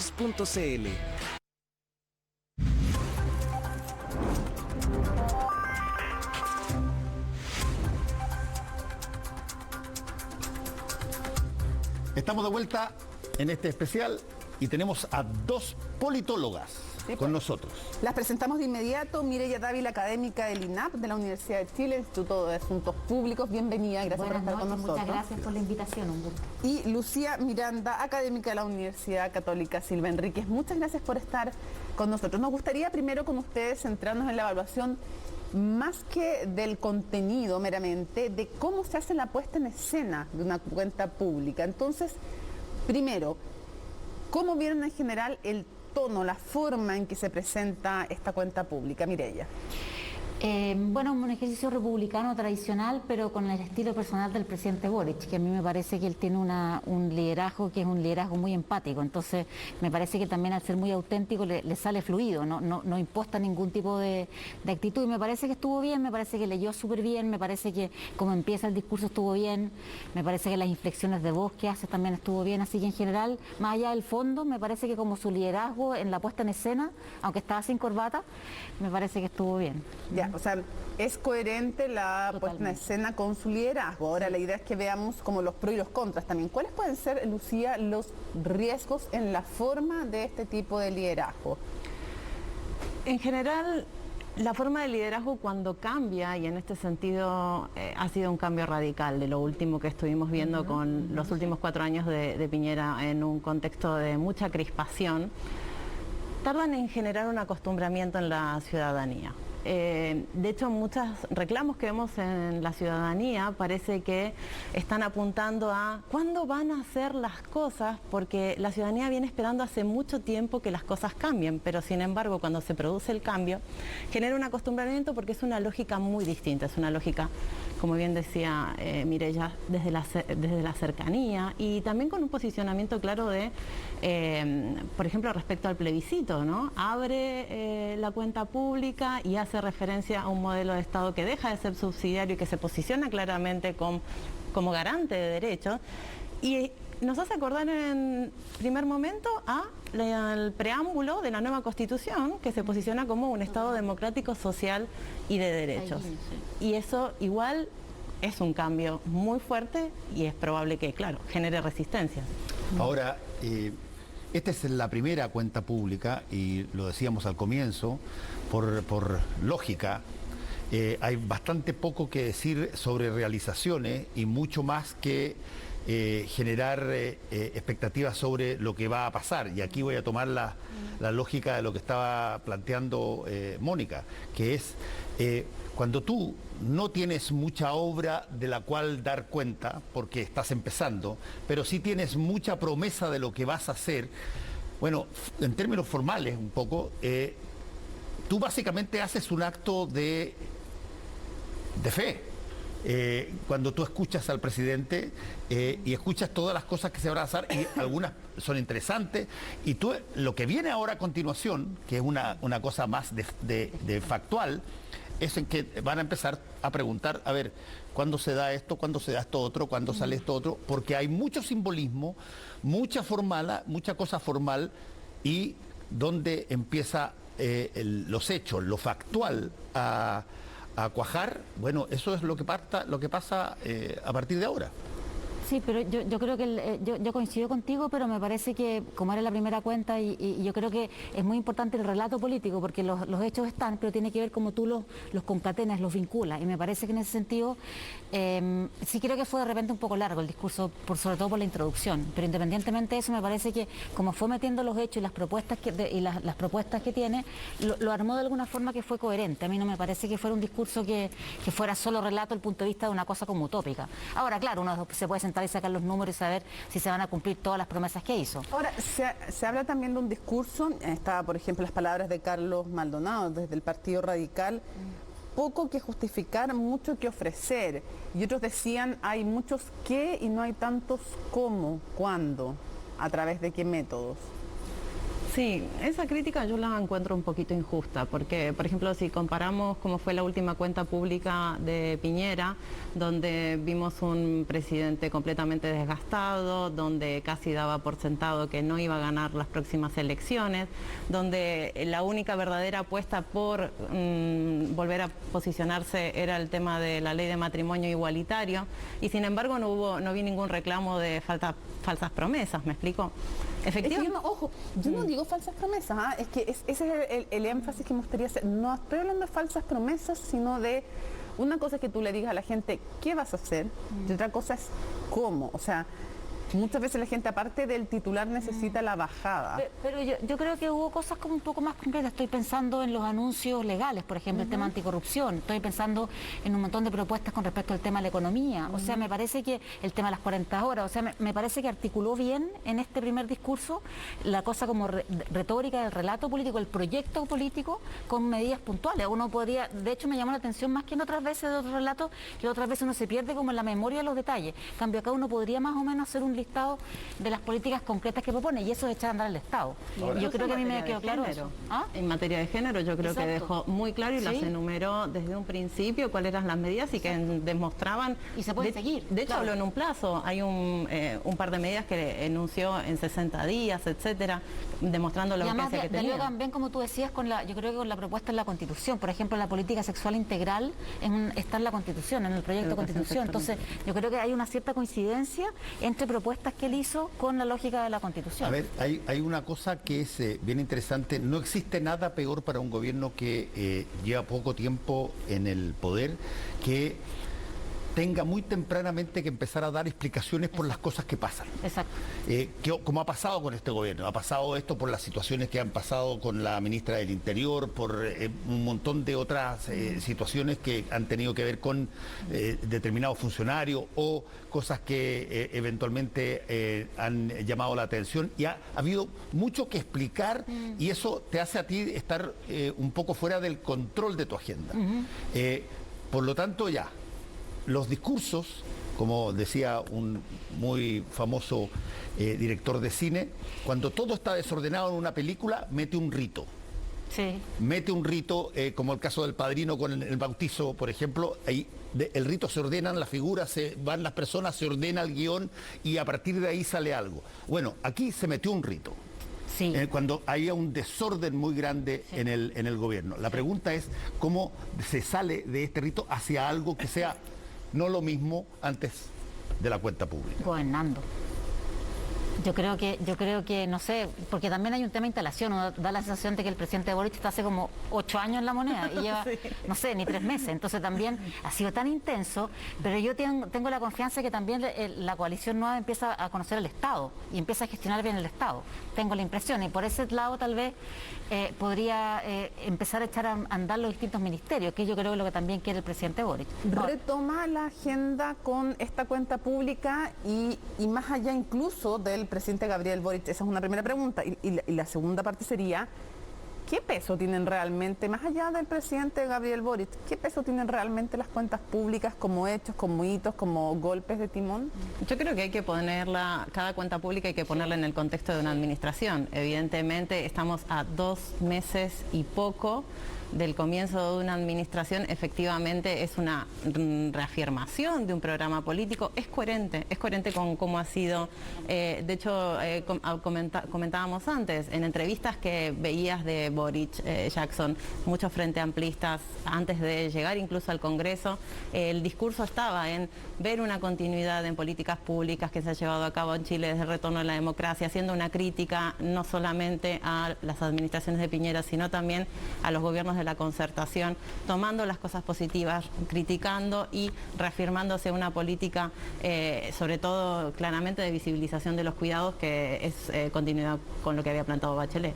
.cl. Estamos de vuelta en este especial y tenemos a dos politólogas con nosotros. Las presentamos de inmediato. Mireya Dávila, académica del INAP, de la Universidad de Chile, Instituto de Asuntos Públicos. Bienvenida, gracias por estar con nosotros. Muchas gracias por la invitación, un gusto. Y Lucía Miranda, académica de la Universidad Católica Silva Enríquez. Muchas gracias por estar con nosotros. Nos gustaría primero con ustedes centrarnos en la evaluación, más que del contenido meramente, de cómo se hace la puesta en escena de una cuenta pública. Entonces, primero, ¿cómo vieron en general el tono, la forma en que se presenta esta cuenta pública? Mireya. Bueno, un ejercicio republicano tradicional, pero con el estilo personal del presidente Boric, que a mí me parece que él tiene un liderazgo que es un liderazgo muy empático. Entonces, me parece que también al ser muy auténtico le sale fluido, no imposta ningún tipo de actitud. Y me parece que estuvo bien, me parece que leyó súper bien, me parece que como empieza el discurso estuvo bien, me parece que las inflexiones de voz que hace también estuvo bien. Así que en general, más allá del fondo, me parece que como su liderazgo en la puesta en escena, aunque estaba sin corbata, me parece que estuvo bien. Ya, o sea, es coherente la puesta en escena con su liderazgo. Ahora, la idea es que veamos como los pros y los contras también. ¿Cuáles pueden ser, Lucía, los riesgos en la forma de este tipo de liderazgo? En general, la forma de liderazgo cuando cambia, y en este sentido ha sido un cambio radical de lo último que estuvimos viendo con los últimos 4 años de Piñera en un contexto de mucha crispación, tardan en generar un acostumbramiento en la ciudadanía. De hecho, muchos reclamos que vemos en la ciudadanía parece que están apuntando a cuándo van a hacer las cosas, porque la ciudadanía viene esperando hace mucho tiempo que las cosas cambien, pero sin embargo cuando se produce el cambio genera un acostumbramiento porque es una lógica muy distinta, es una lógica, como bien decía Mireya, desde la cercanía y también con un posicionamiento claro de, por ejemplo, respecto al plebiscito, ¿no? Abre la cuenta pública y hace referencia a un modelo de Estado que deja de ser subsidiario y que se posiciona claramente como garante de derechos, y nos hace acordar en primer momento al preámbulo de la nueva Constitución, que se posiciona como un Estado democrático, social y de derechos. Y eso igual es un cambio muy fuerte y es probable que, claro, genere resistencia. Ahora, esta es la primera cuenta pública y lo decíamos al comienzo, por lógica, hay bastante poco que decir sobre realizaciones y mucho más que generar expectativas sobre lo que va a pasar. Y aquí voy a tomar la lógica de lo que estaba planteando Mónica, que es cuando tú no tienes mucha obra de la cual dar cuenta, porque estás empezando, pero sí tienes mucha promesa de lo que vas a hacer. Bueno, en términos formales un poco, tú básicamente haces un acto de fe. Cuando tú escuchas al presidente y escuchas todas las cosas que se van a hacer, y algunas son interesantes, y tú lo que viene ahora a continuación, que es una cosa más de factual, es en que van a empezar a preguntar, a ver, ¿cuándo se da esto? ¿Cuándo se da esto otro? ¿Cuándo sale esto otro? Porque hay mucho simbolismo, mucha cosa formal, y donde empieza los hechos, lo factual a cuajar. Bueno, eso es lo que pasa a partir de ahora. Sí, pero yo creo que yo coincido contigo, pero me parece que como era la primera cuenta y yo creo que es muy importante el relato político, porque los hechos están, pero tiene que ver cómo tú los concatenas, los vinculas, y me parece que en ese sentido sí creo que fue de repente un poco largo el discurso, sobre todo por la introducción, pero independientemente de eso me parece que como fue metiendo los hechos y las propuestas las propuestas que tiene, lo armó de alguna forma que fue coherente. A mí no me parece que fuera un discurso que fuera solo relato desde el punto de vista de una cosa como utópica. Ahora, claro, uno se puede sentar y sacar los números y saber si se van a cumplir todas las promesas que hizo. Ahora, se habla también de un discurso, está por ejemplo las palabras de Carlos Maldonado desde el Partido Radical, poco que justificar, mucho que ofrecer, y otros decían hay muchos qué y no hay tantos cómo, cuándo, a través de qué métodos. Sí, esa crítica yo la encuentro un poquito injusta, porque, por ejemplo, si comparamos cómo fue la última cuenta pública de Piñera, donde vimos un presidente completamente desgastado, donde casi daba por sentado que no iba a ganar las próximas elecciones, donde la única verdadera apuesta por volver a posicionarse era el tema de la ley de matrimonio igualitario, y sin embargo no vi ningún reclamo de falsas promesas, ¿me explico? Efectivamente. Yo no digo falsas promesas, es que ese es el énfasis que me gustaría hacer. No estoy hablando de falsas promesas, sino de una cosa es que tú le digas a la gente qué vas a hacer y otra cosa es cómo. O sea, muchas veces la gente, aparte del titular, necesita la bajada. Pero yo creo que hubo cosas como un poco más concretas. Estoy pensando en los anuncios legales, por ejemplo, el tema anticorrupción. Estoy pensando en un montón de propuestas con respecto al tema de la economía. O sea, me parece que el tema de las 40 horas, o sea, me parece que articuló bien en este primer discurso la cosa como retórica del relato político, el proyecto político, con medidas puntuales. Uno podría, de hecho me llamó la atención más que en otras veces de otros relatos, que otras veces uno se pierde como en la memoria de los detalles. En cambio, acá uno podría más o menos hacer un listado de las políticas concretas que propone, y eso es echar a andar al Estado. Yo creo que a mí me quedó claro eso. En materia de género, yo creo que dejó muy claro y las enumeró desde un principio cuáles eran las medidas y que demostraban... Y se puede seguir. De hecho, habló en un plazo. Hay un par de medidas que enunció en 60 días, etcétera, demostrando la urgencia que tenía. También, como tú decías, yo creo que con la propuesta en la Constitución, por ejemplo, la política sexual integral está en la Constitución, en el proyecto de Constitución. Entonces, yo creo que hay una cierta coincidencia entre propuestas que él hizo con la lógica de la Constitución. A ver, hay una cosa que es bien interesante. No existe nada peor para un gobierno que lleva poco tiempo en el poder que tenga muy tempranamente que empezar a dar explicaciones por las cosas que pasan. Exacto. Como ha pasado con este gobierno. Ha pasado esto por las situaciones que han pasado con la ministra del Interior, por un montón de otras situaciones que han tenido que ver con determinados funcionarios o cosas que eventualmente han llamado la atención. Y ha habido mucho que explicar y eso te hace a ti estar un poco fuera del control de tu agenda. Por lo tanto, ya. Los discursos, como decía un muy famoso director de cine, cuando todo está desordenado en una película, mete un rito. Sí. Mete un rito, como el caso del Padrino con el bautizo, por ejemplo, ahí el rito se ordenan, las figuras, se van las personas, se ordena el guión y a partir de ahí sale algo. Bueno, aquí se metió un rito. Sí. Cuando había un desorden muy grande en el gobierno. La pregunta es cómo se sale de este rito hacia algo que sea no lo mismo antes de la cuenta pública. Gobernando. Yo creo que, no sé, porque también hay un tema de instalación, uno da la sensación de que el presidente Boric está hace como 8 años en la moneda y lleva, no sé, ni 3 meses, entonces también ha sido tan intenso, pero yo tengo la confianza que también la coalición nueva empieza a conocer el Estado y empieza a gestionar bien el Estado, tengo la impresión, y por ese lado tal vez podría empezar a echar a andar los distintos ministerios, que yo creo que es lo que también quiere el presidente Boric. Retoma la agenda con esta cuenta pública y más allá incluso del presidente Gabriel Boric. Esa es una primera pregunta. Y la segunda parte sería, ¿qué peso tienen realmente, más allá del presidente Gabriel Boric, qué peso tienen realmente las cuentas públicas como hechos, como hitos, como golpes de timón? Yo creo que hay que ponerla, cada cuenta pública hay que ponerla en el contexto de una administración. Evidentemente estamos a 2 meses y poco del comienzo de una administración. Efectivamente es una reafirmación de un programa político, es coherente con cómo ha sido, de hecho comentábamos antes, en entrevistas que veías de Boric, Jackson, muchos frente amplistas antes de llegar incluso al Congreso, el discurso estaba en ver una continuidad en políticas públicas que se ha llevado a cabo en Chile desde el retorno a la democracia, haciendo una crítica no solamente a las administraciones de Piñera, sino también a los gobiernos de la concertación, tomando las cosas positivas, criticando y reafirmándose una política, sobre todo claramente de visibilización de los cuidados, que es continuidad con lo que había plantado Bachelet.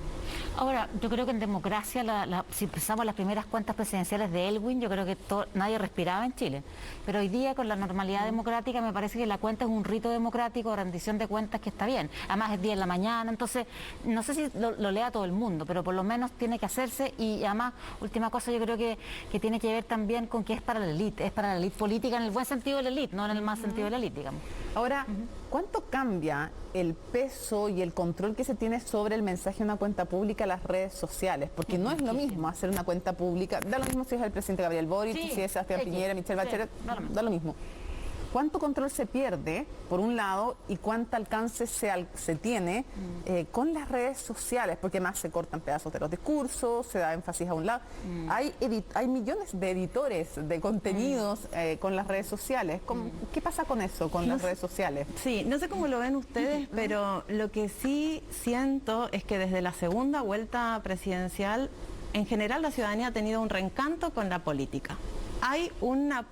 Ahora, yo creo que en democracia, si pensamos las primeras cuentas presidenciales de Elwin, yo creo que nadie respiraba en Chile. Pero hoy día, con la normalidad democrática, me parece que la cuenta es un rito democrático de rendición de cuentas que está bien. Además, es día en la mañana, entonces, no sé si lo lea todo el mundo, pero por lo menos tiene que hacerse. Y además, última cosa, yo creo que tiene que ver también con que es para la élite política, en el buen sentido de la élite, no en el mal sentido de la élite, digamos. Ahora, ¿cuánto cambia el peso y el control que se tiene sobre el mensaje de una cuenta pública en las redes sociales? Porque no es lo mismo hacer una cuenta pública, da lo mismo si es el presidente Gabriel Boric, Sí, si es Sebastián Piñera, Michelle Bachelet, da lo mismo. ¿Cuánto control se pierde, por un lado, y cuánto alcance se tiene con las redes sociales? Porque más se cortan pedazos de los discursos, se da énfasis a un lado. Hay millones de editores de contenidos con las redes sociales. ¿Qué pasa con eso, con las redes sociales? Sí, no sé cómo lo ven ustedes, pero lo que sí siento es que desde la segunda vuelta presidencial, en general la ciudadanía ha tenido un reencanto con la política. Hay una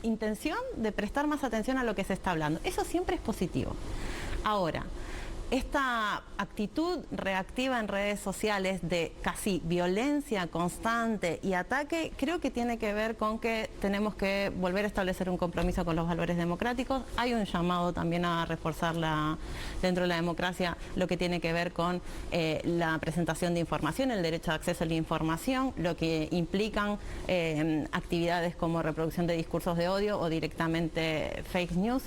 intención de prestar más atención a lo que se está hablando. Eso siempre es positivo. Ahora, esta actitud reactiva en redes sociales de casi violencia constante y ataque, creo que tiene que ver con que tenemos que volver a establecer un compromiso con los valores democráticos. Hay un llamado también a reforzar dentro de la democracia lo que tiene que ver con la presentación de información, el derecho de acceso a la información, lo que implican actividades como reproducción de discursos de odio o directamente fake news.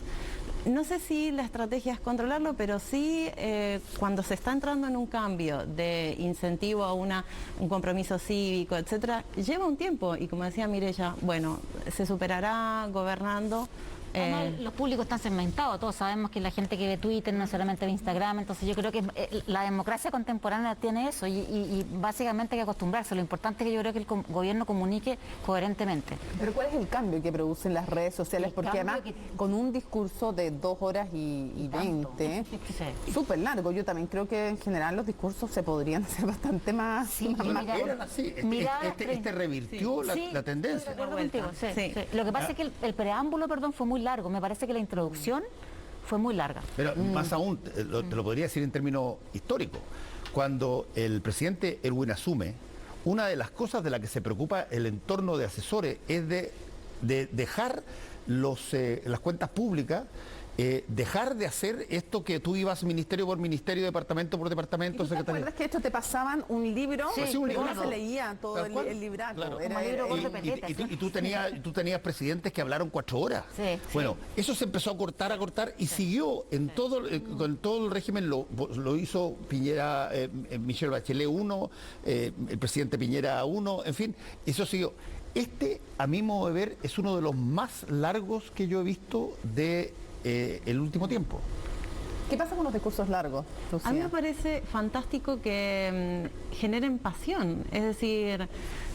No sé si la estrategia es controlarlo, pero sí cuando se está entrando en un cambio de incentivo a un compromiso cívico, etcétera, lleva un tiempo y como decía Mireya, bueno, se superará gobernando. Además, los públicos están segmentados, todos sabemos que la gente que ve Twitter no solamente ve Instagram, entonces yo creo que la democracia contemporánea tiene eso y básicamente hay que acostumbrarse. Lo importante es que yo creo que el gobierno comunique coherentemente. Pero ¿cuál es el cambio que producen las redes sociales? El Porque cambio además con un discurso de 2 horas y 20, Sí. súper largo, yo también creo que en general los discursos se podrían hacer bastante más... Sí, más Eran así. Este revirtió la tendencia. Estoy de acuerdo contigo, sí, Sí. sí. Lo que pasa es que el preámbulo, perdón, fue muy largo. Me parece que la introducción fue muy larga. Pero más aún, te lo podría decir en términos históricos. Cuando el presidente Erwin asume, una de las cosas de las que se preocupa el entorno de asesores es de dejar las cuentas públicas, dejar de hacer esto que tú ibas ministerio por ministerio, departamento por departamento, ¿Te acuerdas que esto te pasaban un libro? Sí, un pero libro. no se leía todo Tal cual. el libraco. Claro. Era- Como libro era- con repetete. Y tú tenías presidentes que hablaron 4 horas. Sí, Bueno, eso se empezó a cortar y siguió en todo, con todo el régimen, lo hizo Piñera, Michelle Bachelet 1, el presidente Piñera 1, en fin, eso siguió. A mi modo de ver, es uno de los más largos que yo he visto el último tiempo. ¿Qué pasa con los discursos largos, Lucía? A mí me parece fantástico que generen pasión, es decir,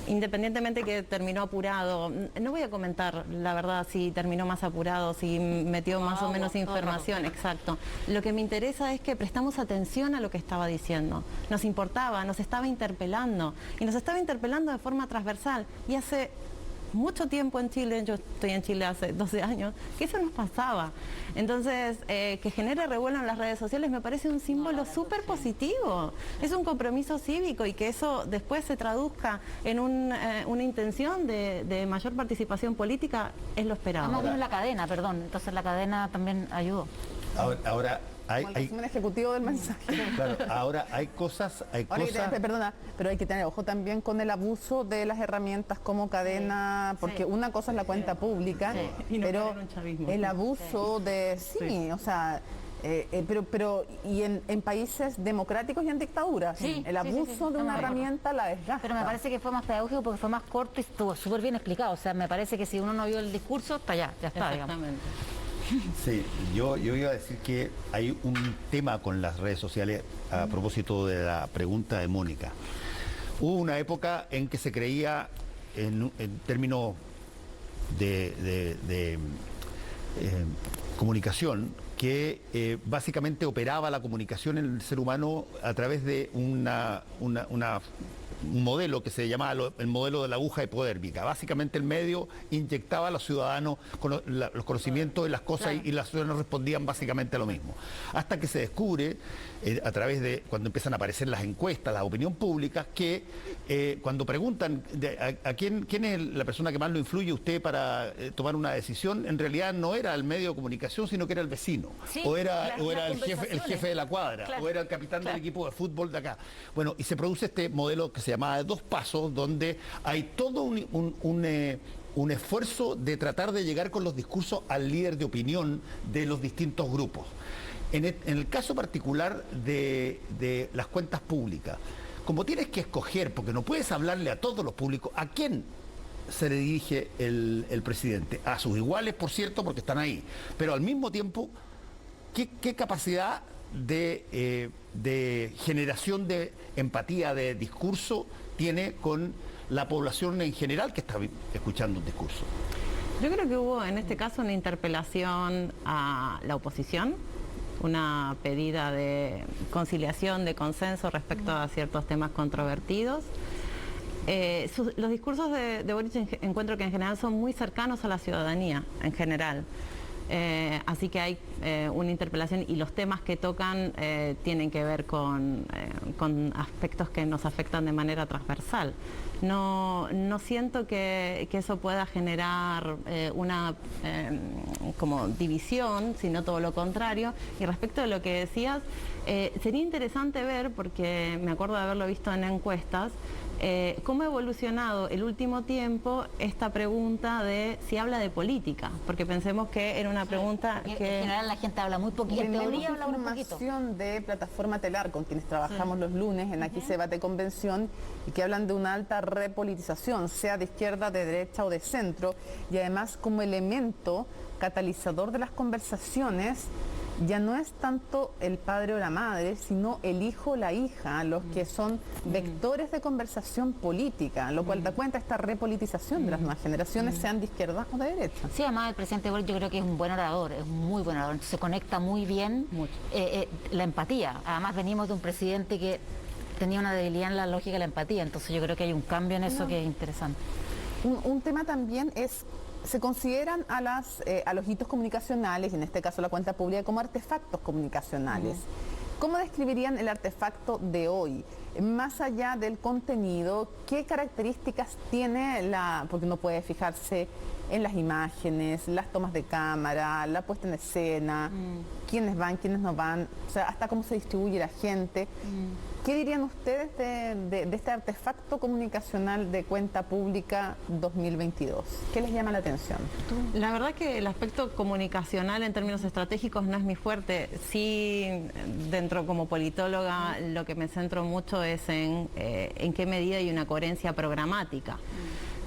independientemente que terminó apurado, no voy a comentar la verdad si terminó más apurado, si metió más o menos información, exacto. Lo que me interesa es que prestamos atención a lo que estaba diciendo, nos importaba, nos estaba interpelando y nos estaba interpelando de forma transversal y hace mucho tiempo en Chile, yo estoy en Chile hace 12 años, que eso nos pasaba. Entonces, que genere revuelo en las redes sociales me parece un símbolo súper positivo. Es un compromiso cívico y que eso después se traduzca en una intención de mayor participación política es lo esperado. Además vino la cadena, perdón, entonces la cadena también ayudó. Ahora Como el resumen ejecutivo del mensaje. claro, ahora hay cosas... Ahora hay que tener, perdona, pero hay que tener ojo también con el abuso de las herramientas como cadena, porque una cosa es la cuenta pública, Y no pero caer en un chavismo. el abuso o sea, pero y en países democráticos y en dictaduras, Sí, el abuso sí, de estamos una de acuerdo. herramienta la desgasta. Pero me parece que fue más pedagógico porque fue más corto y estuvo súper bien explicado. O sea, me parece que si uno no vio el discurso, está ya está, digamos. Exactamente. Sí, yo iba a decir que hay un tema con las redes sociales a propósito de la pregunta de Mónica. Hubo una época en que se creía en términos de comunicación que básicamente operaba la comunicación en el ser humano a través de un modelo que se llamaba el modelo de la aguja hipodérmica. Básicamente el medio inyectaba a los ciudadanos con los conocimientos de las cosas y los ciudadanos respondían básicamente a lo mismo. Hasta que se descubre, a través de cuando empiezan a aparecer las encuestas, la opinión pública, que cuando preguntan a quién es la persona que más lo influye usted para tomar una decisión, en realidad no era el medio de comunicación, sino que era el vecino, Sí, o era las el jefe de la cuadra, Claro, o era el capitán claro. del equipo de fútbol de acá. Bueno, y se produce este modelo que se llamaba de 2 pasos, donde hay todo un esfuerzo de tratar de llegar con los discursos al líder de opinión de los distintos grupos. En el caso particular de las cuentas públicas, como tienes que escoger, porque no puedes hablarle a todos los públicos, ¿a quién se le dirige el presidente? A sus iguales, por cierto, porque están ahí, pero al mismo tiempo, ¿qué capacidad de generación de empatía, de discurso tiene con la población en general que está escuchando un discurso? Yo creo que hubo en este caso una interpelación a la oposición, una pedida de conciliación, de consenso respecto a ciertos temas controvertidos. Los discursos de Boric encuentro que en general son muy cercanos a la ciudadanía en general. Así que hay una interpelación y los temas que tocan tienen que ver con aspectos que nos afectan de manera transversal. No siento que eso pueda generar una como división, sino todo lo contrario. Y respecto de lo que decías, sería interesante ver, porque me acuerdo de haberlo visto en encuestas, cómo ha evolucionado el último tiempo esta pregunta de si habla de política, porque pensemos que era una pregunta que... En general la gente habla muy poquito, en teoría habla muy poquito. Información de Plataforma Telar, con quienes trabajamos los lunes en Aquí se debate convención, y que hablan de una alta repolitización, sea de izquierda, de derecha o de centro, y además como elemento catalizador de las conversaciones, ya no es tanto el padre o la madre, sino el hijo o la hija, los que son vectores de conversación política, lo cual da cuenta esta repolitización de las nuevas generaciones, sean de izquierda o de derecha. Sí, además el presidente Boric yo creo que es un buen orador, es un muy buen orador, se conecta muy bien la empatía. Además venimos de un presidente que tenía una debilidad en la lógica de la empatía, entonces yo creo que hay un cambio en eso que es interesante. Un tema también es... Se consideran a los hitos comunicacionales, y en este caso la cuenta pública, como artefactos comunicacionales. ¿Cómo describirían el artefacto de hoy? Más allá del contenido, ¿qué características tiene porque uno puede fijarse en las imágenes, las tomas de cámara, la puesta en escena, quiénes van, quiénes no van, o sea, hasta cómo se distribuye la gente? ¿Qué dirían ustedes de este artefacto comunicacional de cuenta pública 2022? ¿Qué les llama la atención? La verdad que el aspecto comunicacional en términos estratégicos no es mi fuerte. Sí, dentro como politóloga, lo que me centro mucho es en qué medida hay una coherencia programática.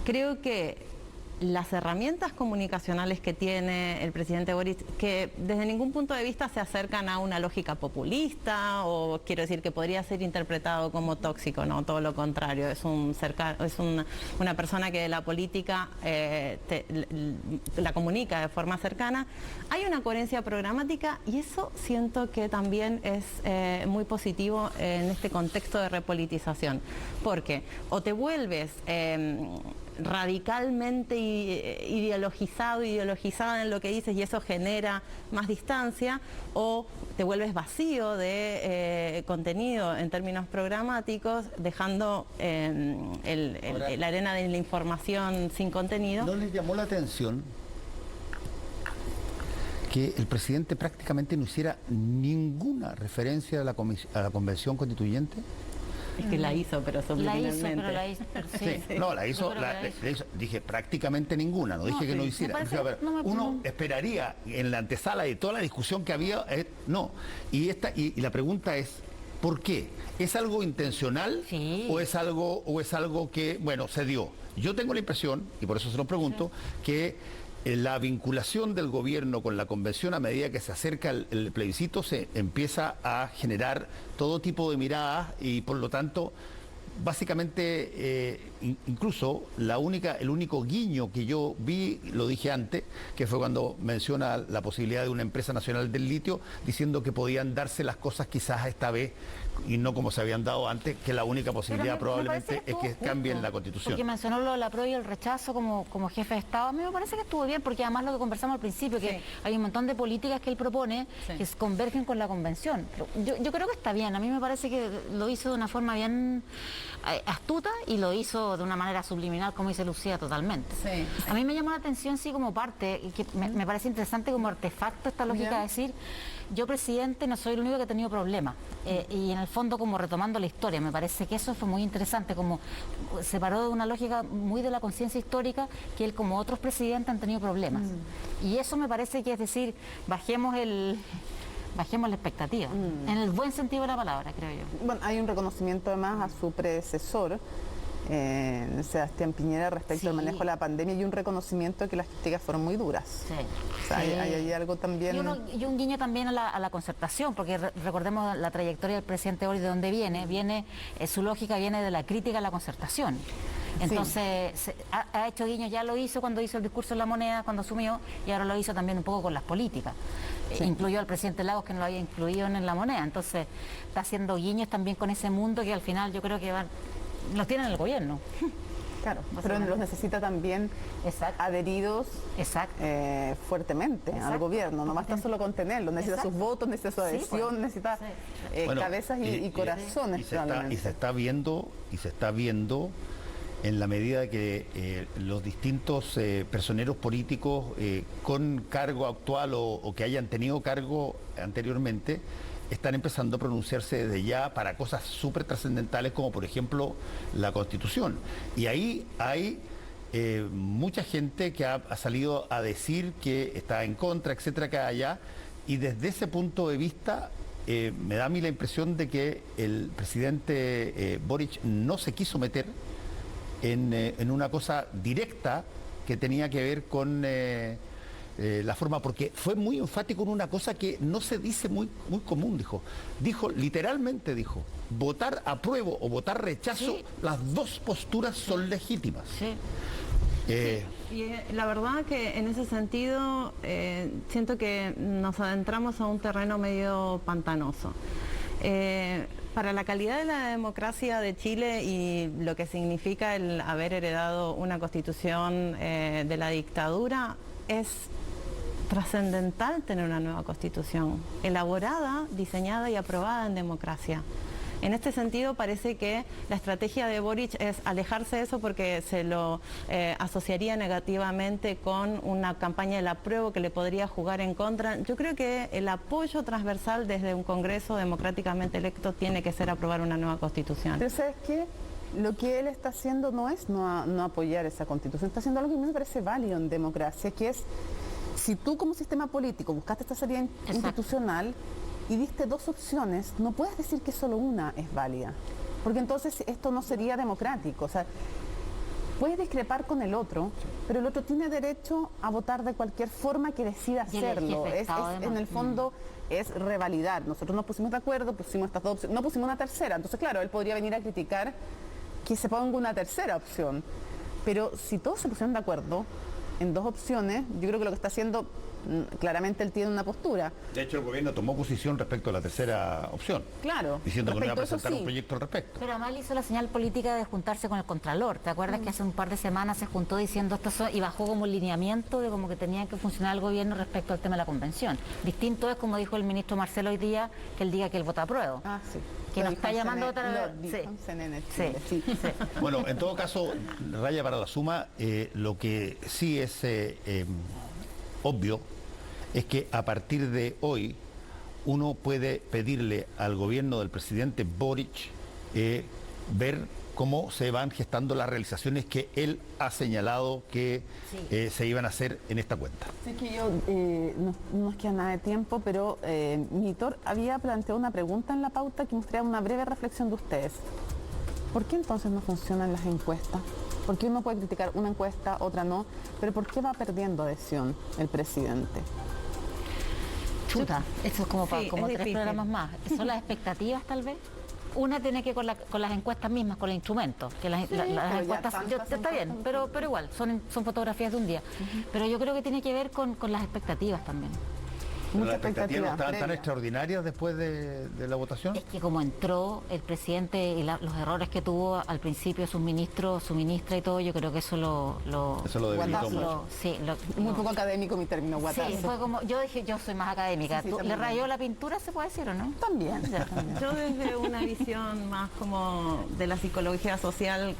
Creo que las herramientas comunicacionales que tiene el presidente Boric, que desde ningún punto de vista se acercan a una lógica populista, o quiero decir que podría ser interpretado como tóxico, no, todo lo contrario, es una persona que de la política la comunica de forma cercana. Hay una coherencia programática y eso siento que también es muy positivo en este contexto de repolitización, porque o te vuelves radicalmente ideologizada en lo que dices y eso genera más distancia, o te vuelves vacío de contenido en términos programáticos, dejando la arena de la información sin contenido. ¿No les llamó la atención que el presidente prácticamente no hiciera ninguna referencia a la convención constituyente? Es que la hizo, pero subliminalmente. La hizo, dije prácticamente ninguna, no dije que no hiciera. Uno esperaría en la antesala de toda la discusión que había, no. Y la pregunta es, ¿por qué? ¿Es algo intencional o es algo que, bueno, se dio? Yo tengo la impresión, y por eso se lo pregunto, que la vinculación del gobierno con la convención, a medida que se acerca el plebiscito, se empieza a generar todo tipo de miradas y por lo tanto, básicamente, incluso el único guiño que yo vi, lo dije antes, que fue cuando menciona la posibilidad de una empresa nacional del litio, diciendo que podían darse las cosas quizás esta vez y no como se habían dado antes, que la única posibilidad probablemente es que cambien la Constitución. Porque mencionó lo de la pro y el rechazo como jefe de Estado. A mí me parece que estuvo bien, porque además lo que conversamos al principio, que hay un montón de políticas que él propone que convergen con la convención. Yo creo que está bien, a mí me parece que lo hizo de una forma bien astuta y lo hizo de una manera subliminal, como dice Lucía, totalmente. A mí me llamó la atención, sí, como parte, y que me parece interesante como artefacto esta lógica de decir, yo presidente no soy el único que ha tenido problemas. Y en el fondo, como retomando la historia, me parece que eso fue muy interesante, como se paró de una lógica muy de la conciencia histórica, que él como otros presidentes han tenido problemas. Y eso me parece que es decir, bajemos la expectativa, en el buen sentido de la palabra, creo yo. Bueno, hay un reconocimiento además a su predecesor, Sebastián Piñera, respecto al manejo de la pandemia, y un reconocimiento de que las críticas fueron muy duras. Sí. O sea, hay algo también... Y un guiño también a la concertación, porque recordemos la trayectoria del presidente Boric, de dónde viene su lógica viene de la crítica a la concertación. Entonces, ha hecho guiños, ya lo hizo cuando hizo el discurso de la moneda, cuando asumió, y ahora lo hizo también un poco con las políticas. Incluyó al presidente Lagos, que no lo había incluido en la moneda. Entonces, está haciendo guiños también con ese mundo que al final yo creo que los tiene en el gobierno. Claro, pero los necesita también adheridos fuertemente al gobierno. No basta solo con tenerlos, necesita sus votos, necesita su adhesión, necesita cabezas y corazones. Y se está viendo en la medida que los distintos personeros políticos con cargo actual o que hayan tenido cargo anteriormente están empezando a pronunciarse desde ya para cosas súper trascendentales, como por ejemplo la Constitución. Y ahí hay mucha gente que ha salido a decir que está en contra, etcétera, que allá. Y desde ese punto de vista me da a mí la impresión de que el presidente Boric no se quiso meter en una cosa directa que tenía que ver con la forma, porque fue muy enfático en una cosa que no se dice muy común, literalmente dijo, votar apruebo o votar rechazo, las dos posturas son legítimas. Y la verdad que en ese sentido siento que nos adentramos a un terreno medio pantanoso. Para la calidad de la democracia de Chile y lo que significa el haber heredado una constitución de la dictadura, es trascendental tener una nueva constitución, elaborada, diseñada y aprobada en democracia. En este sentido, parece que la estrategia de Boric es alejarse de eso porque se lo asociaría negativamente con una campaña del apruebo que le podría jugar en contra. Yo creo que el apoyo transversal desde un Congreso democráticamente electo tiene que ser aprobar una nueva constitución. Pero ¿sabes qué? Lo que él está haciendo no es no apoyar esa constitución, está haciendo algo que a mí me parece válido en democracia, que es, si tú como sistema político buscaste esta salida institucional y diste dos opciones, no puedes decir que solo una es válida, porque entonces esto no sería democrático. O sea, puedes discrepar con el otro, pero el otro tiene derecho a votar de cualquier forma que decida hacerlo. En el fondo es revalidar. Nosotros nos pusimos de acuerdo, pusimos estas dos opciones, no pusimos una tercera. Entonces, claro, él podría venir a criticar que se ponga una tercera opción. Pero si todos se pusieron de acuerdo en dos opciones, yo creo que lo que está haciendo, claramente él tiene una postura. De hecho, el gobierno tomó posición respecto a la tercera opción. Claro. Diciendo que no iba a presentar un proyecto al respecto. Pero además hizo la señal política de juntarse con el Contralor. ¿Te acuerdas que hace un par de semanas se juntó diciendo esto y bajó como un lineamiento de cómo que tenía que funcionar el gobierno respecto al tema de la convención? Distinto es, como dijo el ministro Marcelo hoy día, que él diga que él vota apruebo. Sí. Que nos está llamando otra vez. Sí. Bueno, en todo caso, raya para la suma, lo que sí es obvio es que a partir de hoy uno puede pedirle al gobierno del presidente Boric ver cómo se van gestando las realizaciones que él ha señalado que se iban a hacer en esta cuenta. Sé que yo no nos queda nada de tiempo, pero Mitor había planteado una pregunta en la pauta que me gustaría una breve reflexión de ustedes. ¿Por qué entonces no funcionan las encuestas? ¿Por qué uno puede criticar una encuesta, otra no? Pero ¿por qué va perdiendo adhesión el presidente? Chuta, eso es como para como 3 difícil. programas más. ¿Son las expectativas tal vez? Una tiene que ver con las encuestas mismas, con los instrumentos, que las encuestas, está bien, pero igual, son fotografías de un día. Pero yo creo que tiene que ver con las expectativas también. Mucha ¿Las expectativas estaban tan previa. extraordinarias después de la votación? Es que como entró el presidente y los errores que tuvo al principio sus ministros, su ministra y todo, yo creo que eso lo debilitó mucho. Muy poco académico mi término, guatazo. Sí, fue como, yo dije, yo soy más académica. Sí, ¿Le también. rayó la pintura, se puede decir o no? También. Yo desde una visión más como de la psicología social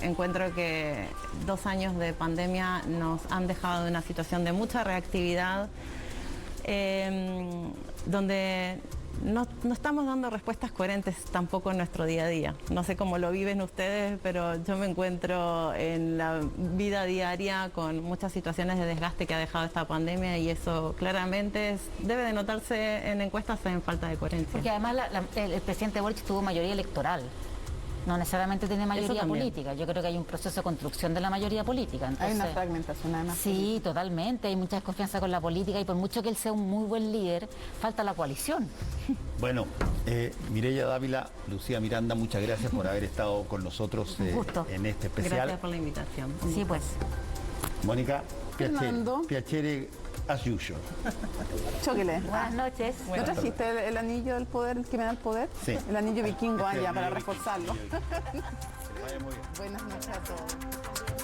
encuentro que 2 años de pandemia nos han dejado en una situación de mucha reactividad, donde no estamos dando respuestas coherentes tampoco en nuestro día a día. No sé cómo lo viven ustedes, pero yo me encuentro en la vida diaria con muchas situaciones de desgaste que ha dejado esta pandemia y eso claramente debe de notarse en encuestas en falta de coherencia. Porque además el presidente Boric tuvo mayoría electoral. No necesariamente tiene mayoría política. Yo creo que hay un proceso de construcción de la mayoría política. Entonces, hay una fragmentación además. Sí, totalmente. Hay mucha desconfianza con la política y por mucho que él sea un muy buen líder, falta la coalición. Bueno, Mireya Dávila, Lucía Miranda, muchas gracias por haber estado con nosotros en este especial. Gracias por la invitación. Sí, pues. Mónica, Fernando. piacere as usual. Chóquele. Buenas noches. ¿No trajiste el anillo del poder, el que me da el poder? Sí. El anillo vikingo Este es allá el para anillo reforzarlo. vikingo. Que le vaya muy bien. Buenas noches a todos.